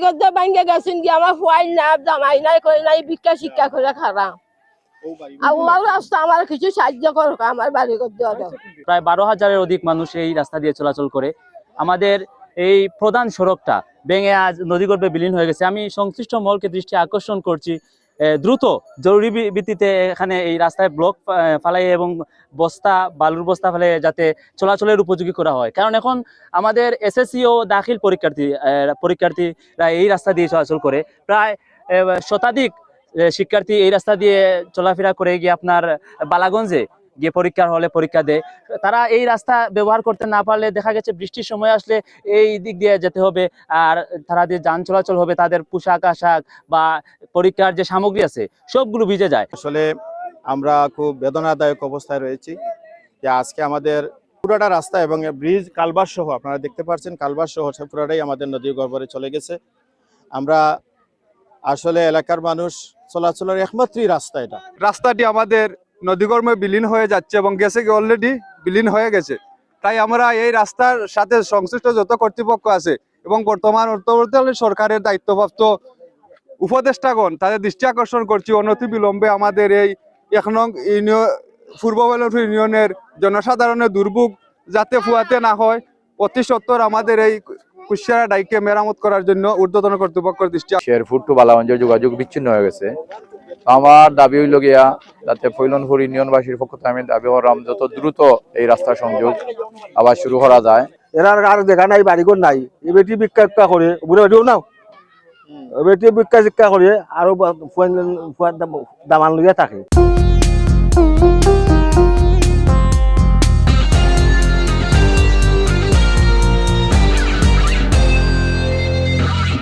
গদ্দে ভাঙ্গে গেছেন কি আমার ফুয়াই না জামাই নাই করে নাই ভিক্ষা শিক্ষা করে খারাপ আল্লাহ রাস্তা আমার কিছু সাহায্য করুক আমার বাড়ি গদ্দে প্রায় 12,000-এর অধিক মানুষ এই রাস্তা দিয়ে চলাচল করে। আমাদের এই প্রধান সড়কটা ভেঙে আজ নদীগর্ভে বিলীন হয়ে গেছে। আমি সংশ্লিষ্ট মহলকে দৃষ্টি আকর্ষণ করছি, দ্রুত জরুরি ভিত্তিতে এখানে এই রাস্তায় ব্লক ফালাই এবং বালুর বস্তা ফেলে যাতে চলাচলের উপযোগী করা হয়। কারণ এখন আমাদের এসএসসি ও দাখিল পরীক্ষার্থীরা এই রাস্তা দিয়ে চলাচল করে। প্রায় শতাধিক শিক্ষার্থী এই রাস্তা দিয়ে চলাফেরা করে গিয়ে আপনার বালাগঞ্জে গিয়ে পরীক্ষার হলে পরীক্ষা দেয়। তারা এই রাস্তা ব্যবহার করতে না পারলে দেখা গেছে বৃষ্টির সময় আসলে এই দিক দিয়ে যেতে হবে, আর তারা দিয়ে যান চলাচল হবে, তাদের পোশাক আশাক বা পরীক্ষার যে সামগ্রী আছে সবগুলো ভিজে যায়। আসলে আমরা খুব বেদনাদায়ক অবস্থায় রয়েছি যে আজকে আমাদের পুরোটা রাস্তা এবং ব্রিজ কালভার্ট সহ আপনারা দেখতে পাচ্ছেন, কালভার্ট সহ পুরোটাই আমাদের নদীর গর্ভে চলে গেছে। আমরা আসলে এলাকার মানুষ চলাচলের একমাত্রই রাস্তা, এটা রাস্তাটি আমাদের নদীগর্ভে বিলীন হয়ে যাচ্ছে এবং গেছে কি অলরেডি বিলীন হয়ে গেছে। তাই আমরা এই রাস্তার সাথে সংশ্লিষ্ট যত কর্তৃপক্ষ আছে এবং বর্তমান অন্তর্বর্তীকালীন সরকারের দায়িত্বপ্রাপ্ত উপদেষ্টাগণ তাদের দৃষ্টি আকর্ষণ করছি অনতি বিলম্বে আমাদের এই 1 নং ইউনিয়ন পূর্ব বেলনপুর ইউনিয়নের জনসাধারণের দুর্ভোগ যাতে ফুয়াতে না হয়, অতি সত্বর আমাদের এই কুশিয়ারা ডাইকে মেরামত করার জন্য ঊর্ধ্বতন কর্তৃপক্ষের দৃষ্টি। শেরপুর টু বালাগঞ্জের যোগাযোগ বিচ্ছিন্ন হয়ে গেছে। আমার দাবি হইল গিয়া যাতে ফৈলনপুর ইউনিয়নবাসীর পক্ষ থেকে আমি দাবি করলাম যত দ্রুত এই রাস্তা সংযোগ আবার শুরু করা যায়। এরা আর দেখা নাই বাড়িঘর নাই, এই বেটি ভিক্ষা করে বুড়ে বেটিও নাও বেটি ভিক্ষা শিক্ষা করে আরো দামান লইয়া থাকে।